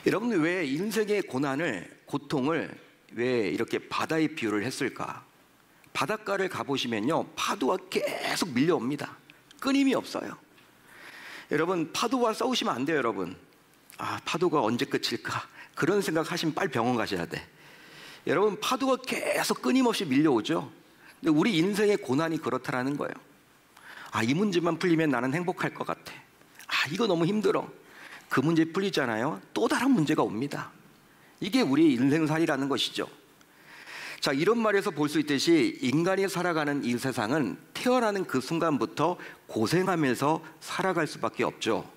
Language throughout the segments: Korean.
여러분, 왜 인생의 고통을 왜 이렇게 바다에 비유를 했을까? 바닷가를 가보시면요, 파도가 계속 밀려옵니다. 끊임이 없어요. 여러분, 파도와 싸우시면 안 돼요, 여러분. 파도가 언제 끝일까? 그런 생각하시면 빨리 병원 가셔야 돼. 여러분, 파도가 계속 끊임없이 밀려오죠. 근데 우리 인생의 고난이 그렇다라는 거예요. 이 문제만 풀리면 나는 행복할 것 같아. 이거 너무 힘들어. 그 문제 풀리잖아요. 또 다른 문제가 옵니다. 이게 우리의 인생살이라는 것이죠. 자, 이런 말에서 볼 수 있듯이 인간이 살아가는 이 세상은 태어나는 그 순간부터 고생하면서 살아갈 수밖에 없죠.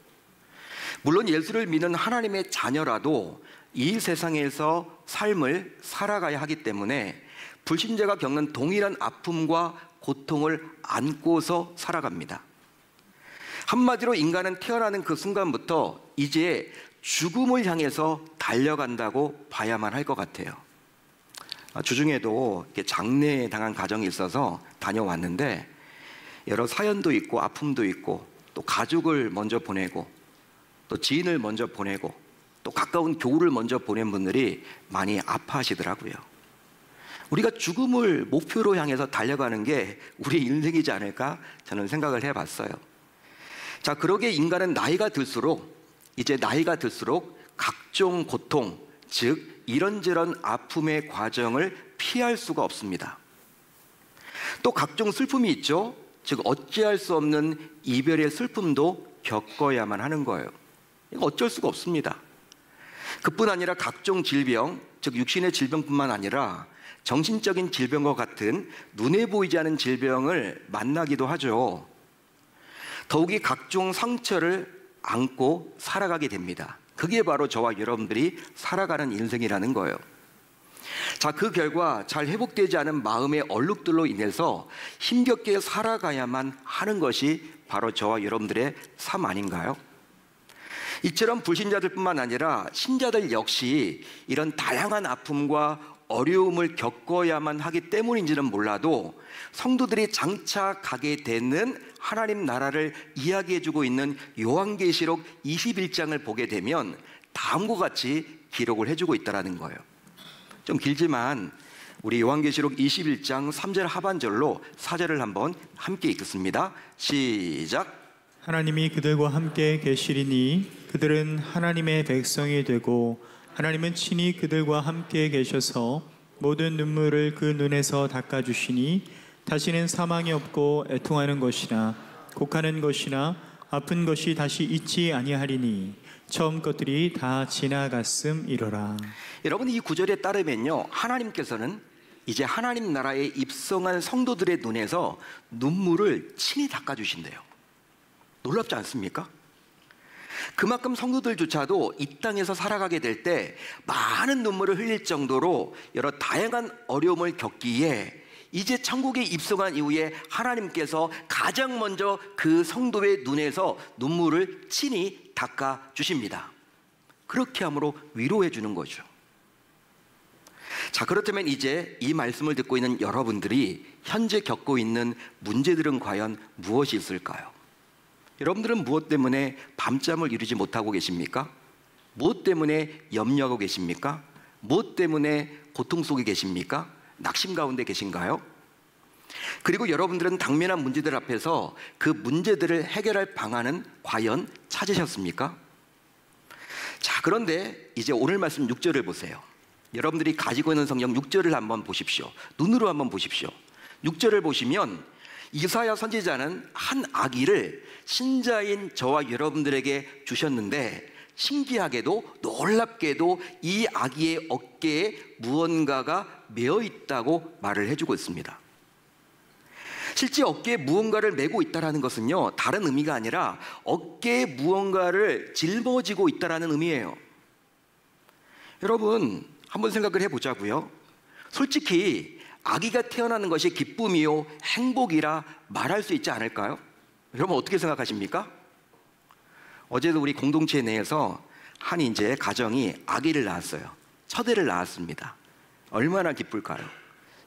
물론 예수를 믿는 하나님의 자녀라도 이 세상에서 삶을 살아가야 하기 때문에 불신자가 겪는 동일한 아픔과 고통을 안고서 살아갑니다. 한마디로 인간은 태어나는 그 순간부터 이제 죽음을 향해서 달려간다고 봐야만 할 것 같아요. 주중에도 장례 당한 가정이 있어서 다녀왔는데 여러 사연도 있고 아픔도 있고 또 가족을 먼저 보내고 또 지인을 먼저 보내고 또 가까운 교우를 먼저 보낸 분들이 많이 아파하시더라고요. 우리가 죽음을 목표로 향해서 달려가는 게 우리 인생이지 않을까 저는 생각을 해봤어요. 자, 그러게 인간은 나이가 들수록 각종 고통, 즉 이런저런 아픔의 과정을 피할 수가 없습니다. 또 각종 슬픔이 있죠. 즉 어찌할 수 없는 이별의 슬픔도 겪어야만 하는 거예요. 이거 어쩔 수가 없습니다. 그뿐 아니라 각종 질병, 즉 육신의 질병뿐만 아니라 정신적인 질병과 같은 눈에 보이지 않는 질병을 만나기도 하죠. 더욱이 각종 상처를 안고 살아가게 됩니다. 그게 바로 저와 여러분들이 살아가는 인생이라는 거예요. 자, 그 결과 잘 회복되지 않은 마음의 얼룩들로 인해서 힘겹게 살아가야만 하는 것이 바로 저와 여러분들의 삶 아닌가요? 이처럼 불신자들뿐만 아니라 신자들 역시 이런 다양한 아픔과 어려움을 겪어야만 하기 때문인지는 몰라도 성도들이 장차 가게 되는 하나님 나라를 이야기해주고 있는 요한계시록 21장을 보게 되면 다음과 같이 기록을 해주고 있다는 거예요. 좀 길지만 우리 요한계시록 21장 3절 하반절로 4절을 한번 함께 읽겠습니다. 시작. 하나님이 그들과 함께 계시리니 그들은 하나님의 백성이 되고 하나님은 친히 그들과 함께 계셔서 모든 눈물을 그 눈에서 닦아주시니 다시는 사망이 없고 애통하는 것이나 곡하는 것이나 아픈 것이 다시 있지 아니하리니 처음 것들이 다 지나갔음이로라. 여러분, 이 구절에 따르면요, 하나님께서는 이제 하나님 나라에 입성한 성도들의 눈에서 눈물을 친히 닦아주신대요. 놀랍지 않습니까? 그만큼 성도들조차도 이 땅에서 살아가게 될 때 많은 눈물을 흘릴 정도로 여러 다양한 어려움을 겪기에 이제 천국에 입성한 이후에 하나님께서 가장 먼저 그 성도의 눈에서 눈물을 친히 닦아 주십니다. 그렇게 함으로 위로해 주는 거죠. 자, 그렇다면 이제 이 말씀을 듣고 있는 여러분들이 현재 겪고 있는 문제들은 과연 무엇이 있을까요? 여러분들은 무엇 때문에 밤잠을 이루지 못하고 계십니까? 무엇 때문에 염려하고 계십니까? 무엇 때문에 고통 속에 계십니까? 낙심 가운데 계신가요? 그리고 여러분들은 당면한 문제들 앞에서 그 문제들을 해결할 방안은 과연 찾으셨습니까? 자, 그런데 이제 오늘 말씀 6절을 보세요. 여러분들이 가지고 있는 성경 6절을 한번 보십시오. 눈으로 한번 보십시오. 6절을 보시면 이사야 선지자는 한 아기를 신자인 저와 여러분들에게 주셨는데 신기하게도 놀랍게도 이 아기의 어깨에 무언가가 메어 있다고 말을 해주고 있습니다. 실제 어깨에 무언가를 메고 있다는 것은요, 다른 의미가 아니라 어깨에 무언가를 짊어지고 있다는 의미예요. 여러분, 한번 생각을 해보자고요. 솔직히 아기가 태어나는 것이 기쁨이요 행복이라 말할 수 있지 않을까요? 여러분, 어떻게 생각하십니까? 어제도 우리 공동체 내에서 한 이제 가정이 아기를 낳았어요. 첫 애를 낳았습니다. 얼마나 기쁠까요?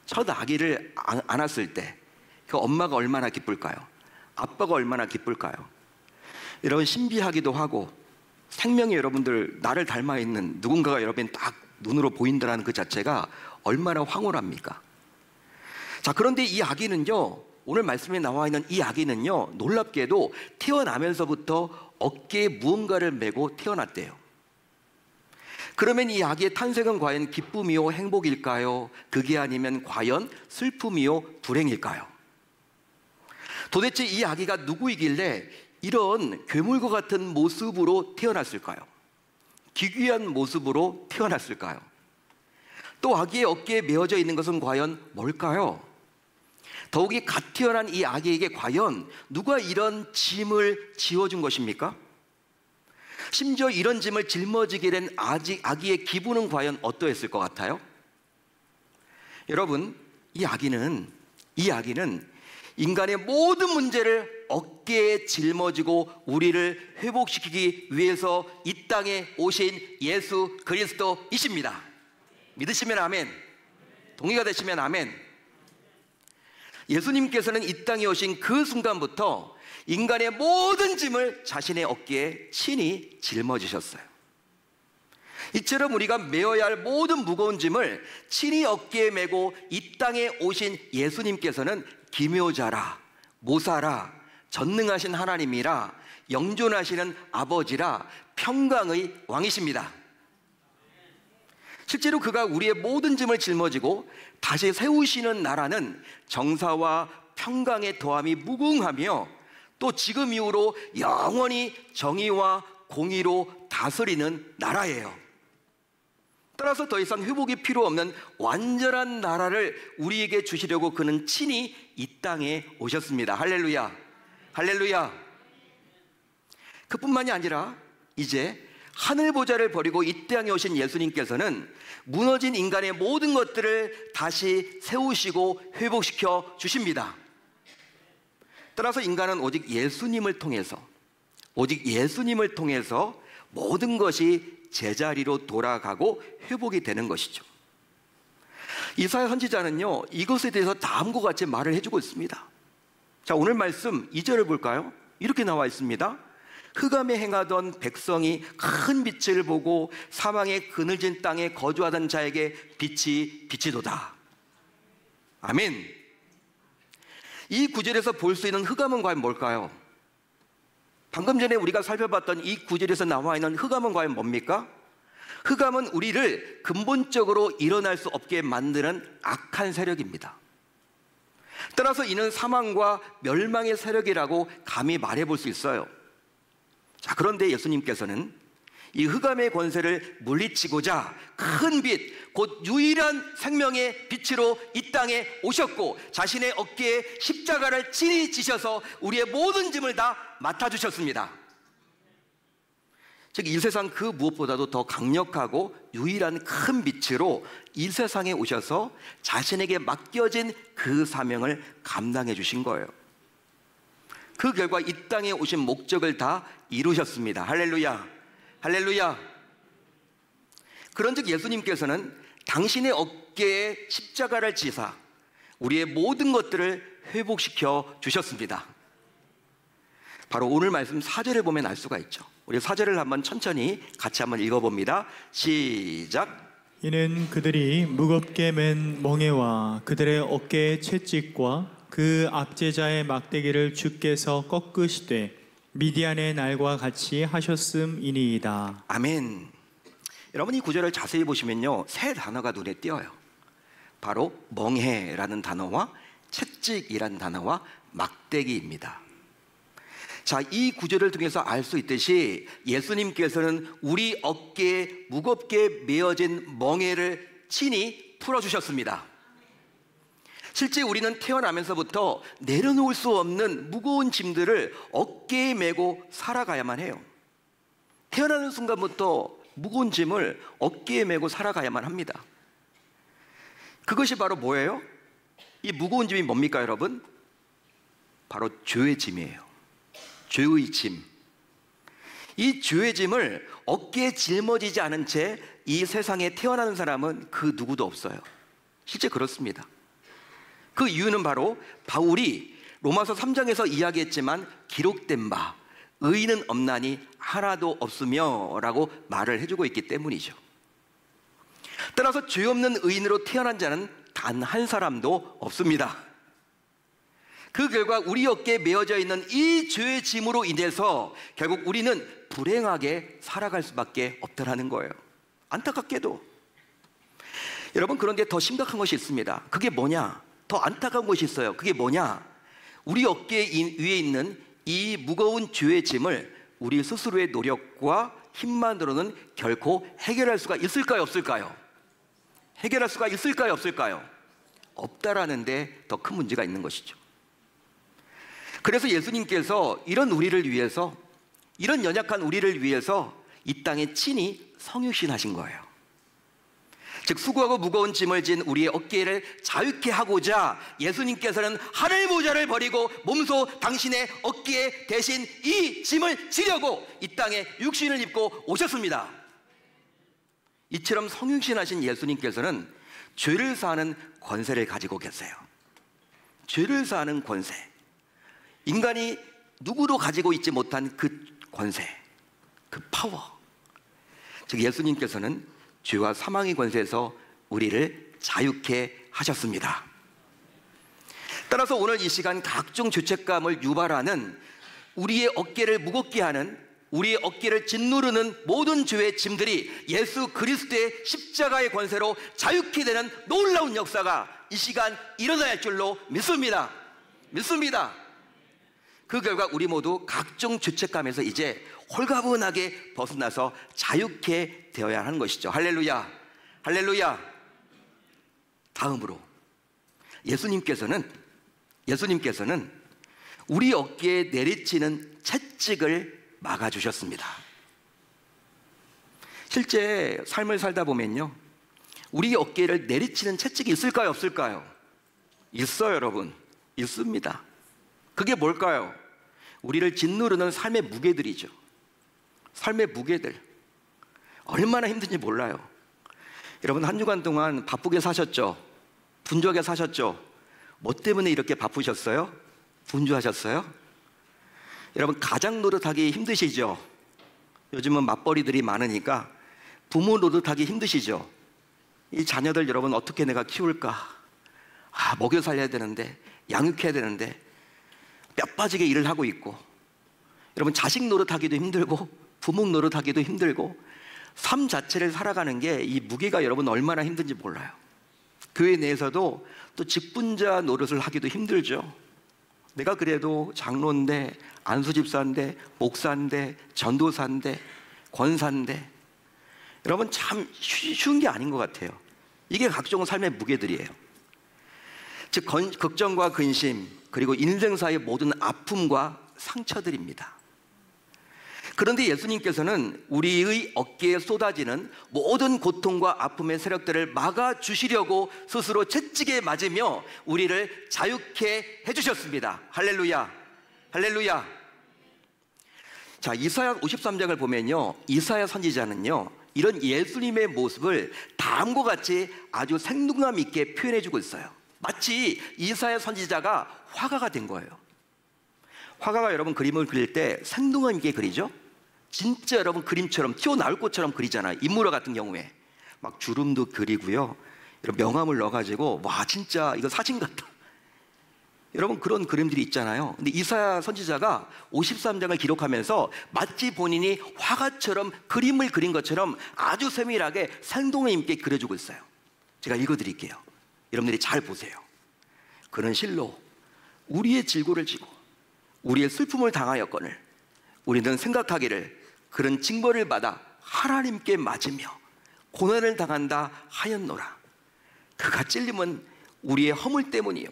첫 아기를 안았을 때 그 엄마가 얼마나 기쁠까요? 아빠가 얼마나 기쁠까요? 여러분, 신비하기도 하고 생명이 여러분들 나를 닮아 있는 누군가가 여러분 딱 눈으로 보인다는 그 자체가 얼마나 황홀합니까? 자, 그런데 이 아기는요, 오늘 말씀에 나와 있는 이 아기는요, 놀랍게도 태어나면서부터 어깨에 무언가를 메고 태어났대요. 그러면 이 아기의 탄생은 과연 기쁨이요 행복일까요? 그게 아니면 과연 슬픔이요 불행일까요? 도대체 이 아기가 누구이길래 이런 괴물과 같은 모습으로 태어났을까요? 기괴한 모습으로 태어났을까요? 또 아기의 어깨에 메어져 있는 것은 과연 뭘까요? 더욱이 갓 태어난 이 아기에게 과연 누가 이런 짐을 지어준 것입니까? 심지어 이런 짐을 짊어지게 된 아기의 기분은 과연 어떠했을 것 같아요? 여러분, 이 아기는 인간의 모든 문제를 어깨에 짊어지고 우리를 회복시키기 위해서 이 땅에 오신 예수 그리스도이십니다. 믿으시면 아멘, 동의가 되시면 아멘. 예수님께서는 이 땅에 오신 그 순간부터 인간의 모든 짐을 자신의 어깨에 친히 짊어지셨어요. 이처럼 우리가 메어야 할 모든 무거운 짐을 친히 어깨에 메고 이 땅에 오신 예수님께서는 기묘자라, 모사라, 전능하신 하나님이라, 영존하시는 아버지라, 평강의 왕이십니다. 실제로 그가 우리의 모든 짐을 짊어지고 다시 세우시는 나라는 정사와 평강의 더함이 무궁하며 또 지금 이후로 영원히 정의와 공의로 다스리는 나라예요. 따라서 더 이상 회복이 필요 없는 완전한 나라를 우리에게 주시려고 그는 친히 이 땅에 오셨습니다. 할렐루야, 할렐루야. 그뿐만이 아니라 이제 하늘 보좌를 버리고 이 땅에 오신 예수님께서는 무너진 인간의 모든 것들을 다시 세우시고 회복시켜 주십니다. 따라서 인간은 오직 예수님을 통해서 모든 것이 제자리로 돌아가고 회복이 되는 것이죠. 이사야 선지자는요, 이것에 대해서 다음과 같이 말을 해주고 있습니다. 자, 오늘 말씀 2절을 볼까요? 이렇게 나와 있습니다. 흑암에 행하던 백성이 큰 빛을 보고 사망의 그늘진 땅에 거주하던 자에게 빛이 비치도다. 아멘. 이 구절에서 볼 수 있는 흑암은 과연 뭘까요? 방금 전에 우리가 살펴봤던 이 구절에서 나와 있는 흑암은 과연 뭡니까? 흑암은 우리를 근본적으로 일어날 수 없게 만드는 악한 세력입니다. 따라서 이는 사망과 멸망의 세력이라고 감히 말해볼 수 있어요. 자, 그런데 예수님께서는 이 흑암의 권세를 물리치고자 큰 빛, 곧 유일한 생명의 빛으로 이 땅에 오셨고 자신의 어깨에 십자가를 친히 지셔서 우리의 모든 짐을 다 맡아주셨습니다. 즉, 이 세상 그 무엇보다도 더 강력하고 유일한 큰 빛으로 이 세상에 오셔서 자신에게 맡겨진 그 사명을 감당해 주신 거예요. 그 결과 이 땅에 오신 목적을 다 이루셨습니다. 할렐루야, 할렐루야. 그런즉 예수님께서는 당신의 어깨에 십자가를 지사 우리의 모든 것들을 회복시켜 주셨습니다. 바로 오늘 말씀 4절에 보면 알 수가 있죠. 우리 4절을 한번 천천히 같이 한번 읽어봅니다. 시작. 이는 그들이 무겁게 맨 멍에와 그들의 어깨의 채찍과 그 압제자의 막대기를 주께서 꺾으시되 미디안의 날과 같이 하셨음이니이다. 아멘. 여러분, 이 구절을 자세히 보시면요, 세 단어가 눈에 띄어요. 바로 멍해라는 단어와 채찍이라는 단어와 막대기입니다. 자, 이 구절을 통해서 알 수 있듯이 예수님께서는 우리 어깨에 무겁게 메어진 멍에를 친히 풀어주셨습니다. 실제 우리는 태어나면서부터 내려놓을 수 없는 무거운 짐들을 어깨에 메고 살아가야만 해요. 태어나는 순간부터 무거운 짐을 어깨에 메고 살아가야만 합니다. 그것이 바로 뭐예요? 이 무거운 짐이 뭡니까, 여러분? 바로 죄의 짐이에요. 죄의 짐. 이 죄의 짐을 어깨에 짊어지지 않은 채 이 세상에 태어나는 사람은 그 누구도 없어요. 실제 그렇습니다. 그 이유는 바로 바울이 로마서 3장에서 이야기했지만 기록된 바 의인은 없나니 하나도 없으며 라고 말을 해주고 있기 때문이죠. 따라서 죄 없는 의인으로 태어난 자는 단 한 사람도 없습니다. 그 결과 우리 어깨에 메어져 있는 이 죄의 짐으로 인해서 결국 우리는 불행하게 살아갈 수밖에 없다는 거예요. 안타깝게도. 여러분, 그런데 더 심각한 것이 있습니다. 그게 뭐냐? 더 안타까운 것이 있어요. 그게 뭐냐? 우리 어깨 위에 있는 이 무거운 죄의 짐을 우리 스스로의 노력과 힘만으로는 결코 해결할 수가 있을까요? 없을까요? 해결할 수가 있을까요? 없을까요? 없다라는 데 더 큰 문제가 있는 것이죠. 그래서 예수님께서 이런 우리를 위해서, 이런 연약한 우리를 위해서 이 땅에 친히 성육신하신 거예요. 즉 수고하고 무거운 짐을 진 우리의 어깨를 자유케 하고자 예수님께서는 하늘 보좌를 버리고 몸소 당신의 어깨에 대신 이 짐을 지려고 이 땅에 육신을 입고 오셨습니다. 이처럼 성육신하신 예수님께서는 죄를 사하는 권세를 가지고 계세요. 죄를 사하는 권세, 인간이 누구도 가지고 있지 못한 그 권세, 그 파워. 즉 예수님께서는 죄와 사망의 권세에서 우리를 자유케 하셨습니다. 따라서 오늘 이 시간 각종 죄책감을 유발하는, 우리의 어깨를 무겁게 하는, 우리의 어깨를 짓누르는 모든 죄의 짐들이 예수 그리스도의 십자가의 권세로 자유케 되는 놀라운 역사가 이 시간 일어나야 할 줄로 믿습니다. 믿습니다. 그 결과 우리 모두 각종 죄책감에서 이제 홀가분하게 벗어나서 자유케 되어야 하는 것이죠. 할렐루야, 할렐루야. 다음으로 예수님께서는 우리 어깨에 내리치는 채찍을 막아주셨습니다. 실제 삶을 살다 보면요, 우리 어깨를 내리치는 채찍이 있을까요? 없을까요? 있어요, 여러분. 있습니다. 그게 뭘까요? 우리를 짓누르는 삶의 무게들이죠. 삶의 무게들. 얼마나 힘든지 몰라요. 여러분, 한 주간 동안 바쁘게 사셨죠? 분주하게 사셨죠? 뭐 때문에 이렇게 바쁘셨어요? 분주하셨어요? 여러분, 가장 노릇하기 힘드시죠? 요즘은 맞벌이들이 많으니까 부모 노릇하기 힘드시죠? 이 자녀들 여러분 어떻게 내가 키울까? 먹여 살려야 되는데, 양육해야 되는데 뼈 빠지게 일을 하고 있고, 여러분 자식 노릇하기도 힘들고 부모 노릇하기도 힘들고, 삶 자체를 살아가는 게 이 무게가 여러분 얼마나 힘든지 몰라요. 교회 내에서도 또 직분자 노릇을 하기도 힘들죠. 내가 그래도 장로인데, 안수집사인데, 목사인데, 전도사인데, 권사인데, 여러분 참 쉬운 게 아닌 것 같아요. 이게 각종 삶의 무게들이에요. 즉 걱정과 근심, 그리고 인생사의 모든 아픔과 상처들입니다. 그런데 예수님께서는 우리의 어깨에 쏟아지는 모든 고통과 아픔의 세력들을 막아주시려고 스스로 채찍에 맞으며 우리를 자유케 해주셨습니다. 할렐루야, 할렐루야. 자, 이사야 53장을 보면요, 이사야 선지자는요 이런 예수님의 모습을 다음과 같이 아주 생동감 있게 표현해주고 있어요. 마치 이사야 선지자가 화가가 된 거예요. 화가가 여러분 그림을 그릴 때 생동감 있게 그리죠. 진짜 여러분 그림처럼 튀어나올 것처럼 그리잖아요. 인물화 같은 경우에 막 주름도 그리고요, 이런 명암을 넣어가지고 와 진짜 이거 사진 같다, 여러분 그런 그림들이 있잖아요. 근데 이사야 선지자가 53장을 기록하면서 마치 본인이 화가처럼 그림을 그린 것처럼 아주 세밀하게 생동감 있게 그려주고 있어요. 제가 읽어드릴게요. 여러분들이 잘 보세요. 그는 실로 우리의 질고를 지고 우리의 슬픔을 당하였거늘 우리는 생각하기를 그런 징벌을 받아 하나님께 맞으며 고난을 당한다 하였노라. 그가 찔림은 우리의 허물 때문이요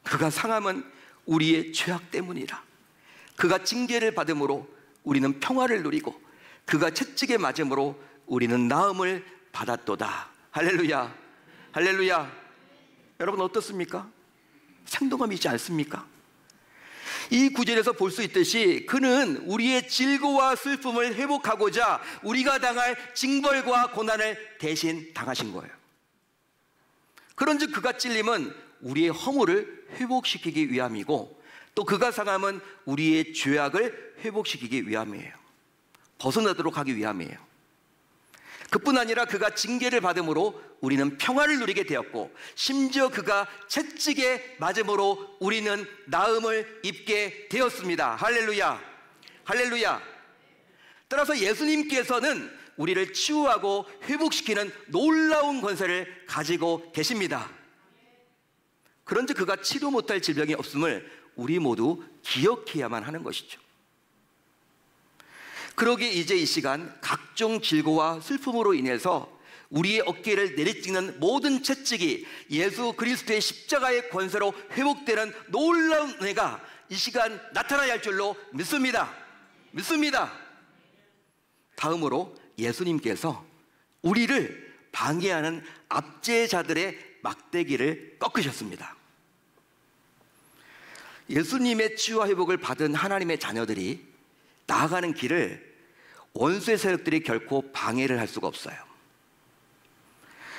그가 상함은 우리의 죄악 때문이라. 그가 징계를 받음으로 우리는 평화를 누리고 그가 채찍에 맞음으로 우리는 나음을 받았도다. 할렐루야, 할렐루야. 여러분 어떻습니까? 생동감이 있지 않습니까? 이 구절에서 볼 수 있듯이 그는 우리의 질고와 슬픔을 회복하고자 우리가 당할 징벌과 고난을 대신 당하신 거예요. 그런즉 그가 찔림은 우리의 허물을 회복시키기 위함이고 또 그가 상함은 우리의 죄악을 회복시키기 위함이에요. 벗어나도록 하기 위함이에요. 그뿐 아니라 그가 징계를 받음으로 우리는 평화를 누리게 되었고, 심지어 그가 채찍에 맞음으로 우리는 나음을 입게 되었습니다. 할렐루야, 할렐루야. 따라서 예수님께서는 우리를 치유하고 회복시키는 놀라운 권세를 가지고 계십니다. 그런데 그가 치료 못할 질병이 없음을 우리 모두 기억해야만 하는 것이죠. 그러기에 이제 이 시간 각종 질고와 슬픔으로 인해서 우리의 어깨를 내리찍는 모든 채찍이 예수 그리스도의 십자가의 권세로 회복되는 놀라운 은혜가 이 시간 나타나야 할 줄로 믿습니다. 믿습니다. 다음으로 예수님께서 우리를 방해하는 압제자들의 막대기를 꺾으셨습니다. 예수님의 치유와 회복을 받은 하나님의 자녀들이 나아가는 길을 원수의 세력들이 결코 방해를 할 수가 없어요.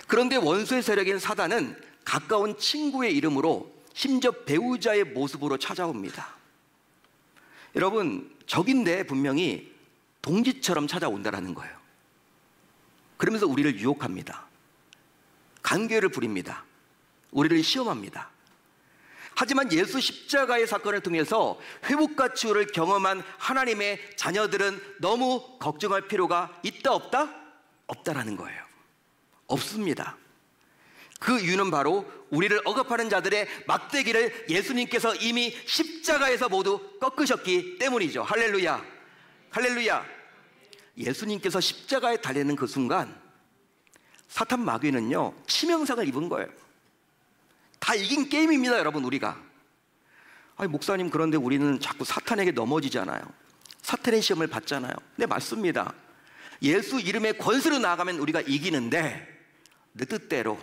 그런데 원수의 세력인 사단은 가까운 친구의 이름으로, 심지어 배우자의 모습으로 찾아옵니다. 여러분, 적인데 분명히 동지처럼 찾아온다는 거예요. 그러면서 우리를 유혹합니다. 간계를 부립니다. 우리를 시험합니다. 하지만 예수 십자가의 사건을 통해서 회복과 치유를 경험한 하나님의 자녀들은 너무 걱정할 필요가 있다 없다? 없다라는 거예요. 없습니다. 그 이유는 바로 우리를 억압하는 자들의 막대기를 예수님께서 이미 십자가에서 모두 꺾으셨기 때문이죠. 할렐루야, 할렐루야. 예수님께서 십자가에 달리는 그 순간 사탄 마귀는요, 치명상을 입은 거예요. 다 이긴 게임입니다, 여러분. 우리가 아니 목사님, 그런데 우리는 자꾸 사탄에게 넘어지잖아요. 사탄의 시험을 받잖아요. 네, 맞습니다. 예수 이름의 권세로 나아가면 우리가 이기는데, 내 뜻대로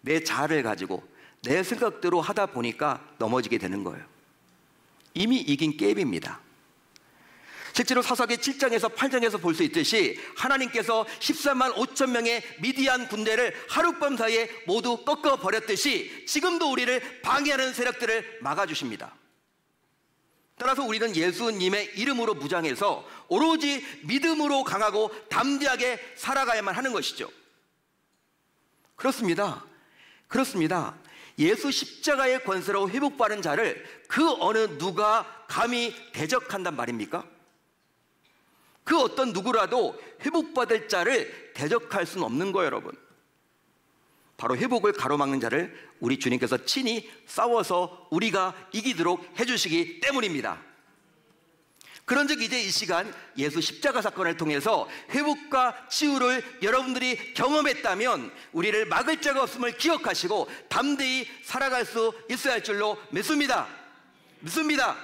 내 자아를 가지고 내 생각대로 하다 보니까 넘어지게 되는 거예요. 이미 이긴 게임입니다. 실제로 사사기 7장에서 8장에서 볼 수 있듯이 하나님께서 14만 5천 명의 미디안 군대를 하룻밤 사이에 모두 꺾어버렸듯이 지금도 우리를 방해하는 세력들을 막아주십니다. 따라서 우리는 예수님의 이름으로 무장해서 오로지 믿음으로 강하고 담대하게 살아가야만 하는 것이죠. 그렇습니다. 그렇습니다. 예수 십자가의 권세로 회복받은 자를 그 어느 누가 감히 대적한단 말입니까? 그 어떤 누구라도 회복받을 자를 대적할 수는 없는 거예요, 여러분. 바로 회복을 가로막는 자를 우리 주님께서 친히 싸워서 우리가 이기도록 해주시기 때문입니다. 그런즉 이제 이 시간 예수 십자가 사건을 통해서 회복과 치유를 여러분들이 경험했다면 우리를 막을 자가 없음을 기억하시고 담대히 살아갈 수 있어야 할 줄로 믿습니다. 믿습니다.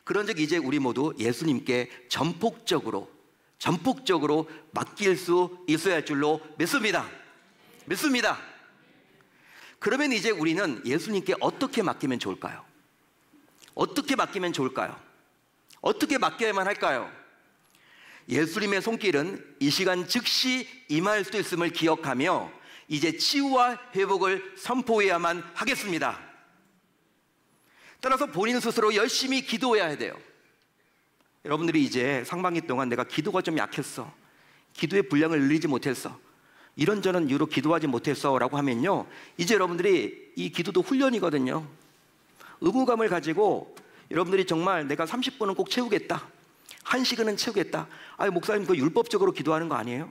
그런즉 이제 우리 모두 예수님께 전폭적으로 맡길 수 있어야 할 줄로 믿습니다. 믿습니다. 그러면 이제 우리는 예수님께 어떻게 맡기면 좋을까요? 어떻게 맡기면 좋을까요? 어떻게 맡겨야만 할까요? 예수님의 손길은 이 시간 즉시 임할 수 있음을 기억하며 이제 치유와 회복을 선포해야만 하겠습니다. 따라서 본인 스스로 열심히 기도해야 돼요. 여러분들이 이제 상반기 동안 내가 기도가 좀 약했어, 기도의 분량을 늘리지 못했어, 이런저런 이유로 기도하지 못했어 라고 하면요, 이제 여러분들이 이 기도도 훈련이거든요. 의무감을 가지고 여러분들이 정말 내가 30분은 꼭 채우겠다, 1시간은 채우겠다. 아니 목사님, 그거 율법적으로 기도하는 거 아니에요?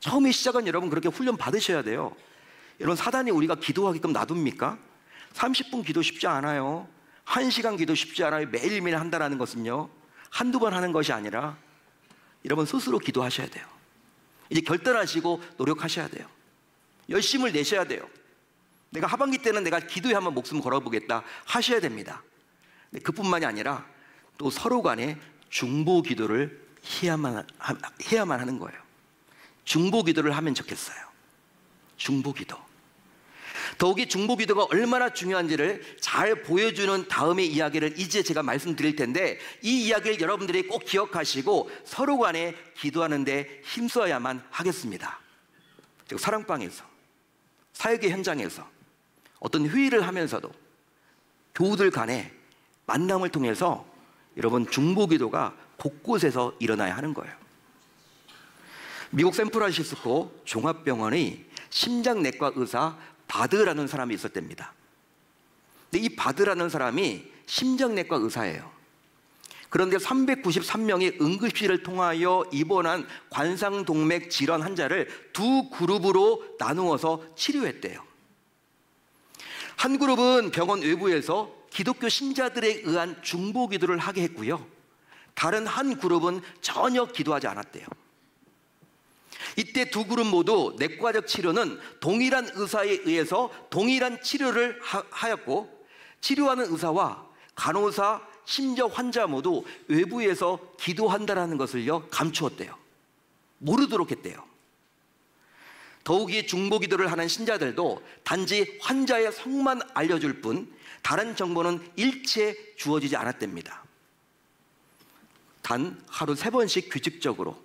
처음에 시작은 여러분 그렇게 훈련 받으셔야 돼요. 여러분, 사단이 우리가 기도하게끔 놔둡니까? 30분 기도 쉽지 않아요. 1시간 기도 쉽지 않아요. 매일매일 한다는 것은요, 한두 번 하는 것이 아니라 여러분 스스로 기도하셔야 돼요. 이제 결단하시고 노력하셔야 돼요. 열심을 내셔야 돼요. 내가 하반기 때는 내가 기도에 한번 목숨 걸어보겠다 하셔야 됩니다. 그뿐만이 아니라 또 서로 간에 중보 기도를 해야만 하는 거예요. 중보 기도를 하면 좋겠어요. 중보 기도. 더욱이 중보 기도가 얼마나 중요한지를 잘 보여주는 다음의 이야기를 이제 제가 말씀드릴 텐데, 이 이야기를 여러분들이 꼭 기억하시고 서로 간에 기도하는 데 힘써야만 하겠습니다. 제가 사랑방에서, 사역의 현장에서 어떤 회의를 하면서도 교우들 간에 만남을 통해서 여러분 중보기도가 곳곳에서 일어나야 하는 거예요. 미국 샌프란시스코 종합병원의 심장내과 의사 바드라는 사람이 있었답니다. 근데 이 바드라는 사람이 심장내과 의사예요. 그런데 393명의 응급실을 통하여 입원한 관상동맥 질환 환자를 두 그룹으로 나누어서 치료했대요. 한 그룹은 병원 외부에서 기독교 신자들에 의한 중보기도를 하게 했고요. 다른 한 그룹은 전혀 기도하지 않았대요. 이때 두 그룹 모두 내과적 치료는 동일한 의사에 의해서 동일한 치료를 하였고, 치료하는 의사와 간호사, 심지어 환자 모두 외부에서 기도한다는 것을요 감추었대요. 모르도록 했대요. 더욱이 중보기도를 하는 신자들도 단지 환자의 성만 알려줄 뿐 다른 정보는 일체 주어지지 않았답니다. 단 하루 3번씩 규칙적으로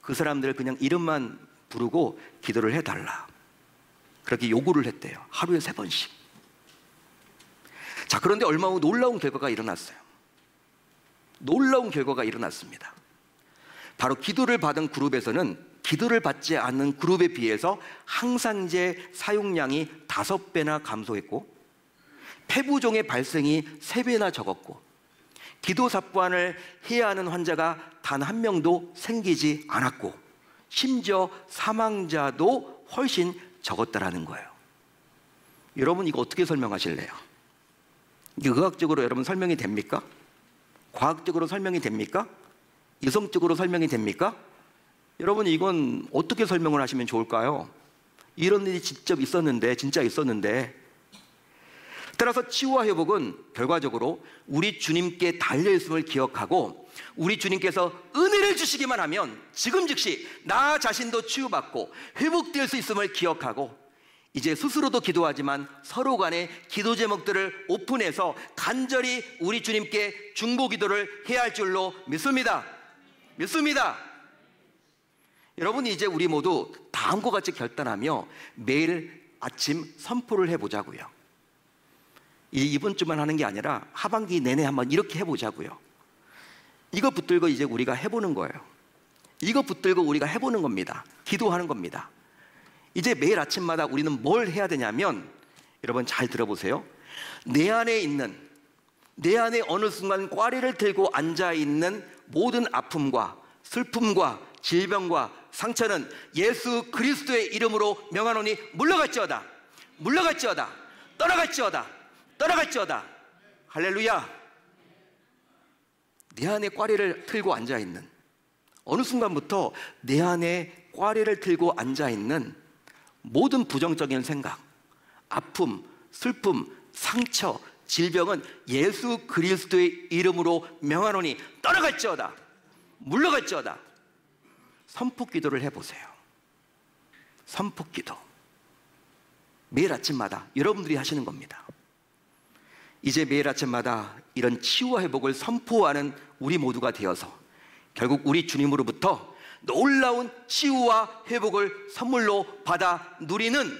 그 사람들 그냥 이름만 부르고 기도를 해달라, 그렇게 요구를 했대요. 하루에 3번씩. 자, 그런데 얼마 후 놀라운 결과가 일어났어요. 놀라운 결과가 일어났습니다. 바로 기도를 받은 그룹에서는 기도를 받지 않는 그룹에 비해서 항산제 사용량이 5배나 감소했고, 폐부종의 발생이 3배나 적었고, 기도 삽관을 해야 하는 환자가 단 한 명도 생기지 않았고, 심지어 사망자도 훨씬 적었다라는 거예요. 여러분, 이거 어떻게 설명하실래요? 이게 의학적으로 여러분 설명이 됩니까? 과학적으로 설명이 됩니까? 이성적으로 설명이 됩니까? 여러분, 이건 어떻게 설명을 하시면 좋을까요? 이런 일이 직접 있었는데, 진짜 있었는데. 따라서 치유와 회복은 결과적으로 우리 주님께 달려있음을 기억하고, 우리 주님께서 은혜를 주시기만 하면 지금 즉시 나 자신도 치유받고 회복될 수 있음을 기억하고, 이제 스스로도 기도하지만 서로 간에 기도 제목들을 오픈해서 간절히 우리 주님께 중보 기도를 해야 할 줄로 믿습니다. 믿습니다. 여러분, 이제 우리 모두 다음과 같이 결단하며 매일 아침 선포를 해보자고요. 이번 주만 하는 게 아니라 하반기 내내 한번 이렇게 해보자고요. 이거 붙들고 이제 우리가 해보는 거예요. 이거 붙들고 우리가 해보는 겁니다. 기도하는 겁니다. 이제 매일 아침마다 우리는 뭘 해야 되냐면, 여러분 잘 들어보세요. 내 안에 어느 순간 꽈리를 들고 앉아있는 모든 아픔과 슬픔과 질병과 상처는 예수 그리스도의 이름으로 명하노니 물러갈지어다, 물러갈지어다, 떠나갈지어다, 떠나갈지어다. 할렐루야. 내 안에 꽈리를 틀고 앉아있는, 어느 순간부터 내 안에 꽈리를 틀고 앉아있는 모든 부정적인 생각, 아픔, 슬픔, 상처, 질병은 예수 그리스도의 이름으로 명하노니 떠나갈지어다, 물러갈지어다. 선포기도를 해보세요. 선포기도. 매일 아침마다 여러분들이 하시는 겁니다. 이제 매일 아침마다 이런 치유와 회복을 선포하는 우리 모두가 되어서 결국 우리 주님으로부터 놀라운 치유와 회복을 선물로 받아 누리는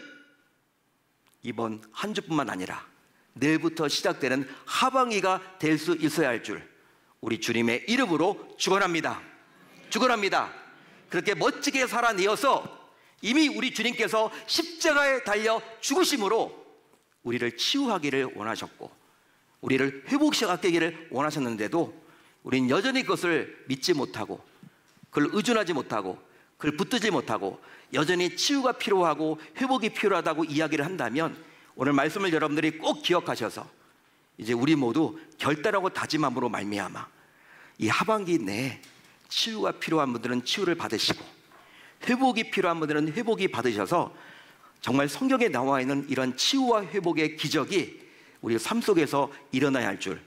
이번 한 주뿐만 아니라 내일부터 시작되는 하반기가 될 수 있어야 할 줄 우리 주님의 이름으로 축원합니다. 축원합니다. 그렇게 멋지게 살아내어서 이미 우리 주님께서 십자가에 달려 죽으심으로 우리를 치유하기를 원하셨고, 우리를 회복시키기를 원하셨는데도 우리는 여전히 그것을 믿지 못하고, 그걸 의존하지 못하고, 그걸 붙들지 못하고 여전히 치유가 필요하고 회복이 필요하다고 이야기를 한다면, 오늘 말씀을 여러분들이 꼭 기억하셔서 이제 우리 모두 결단하고 다짐함으로 말미암아 이 하반기 내에 치유가 필요한 분들은 치유를 받으시고, 회복이 필요한 분들은 회복이 받으셔서 정말 성경에 나와 있는 이런 치유와 회복의 기적이 우리 삶 속에서 일어나야 할 줄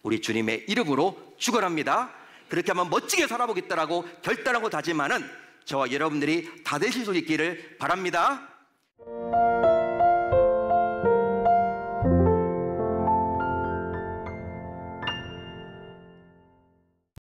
우리 주님의 이름으로 축원합니다. 그렇게 한번 멋지게 살아보겠다라고 결단하고 다짐하는 저와 여러분들이 다 되실 수 있기를 바랍니다.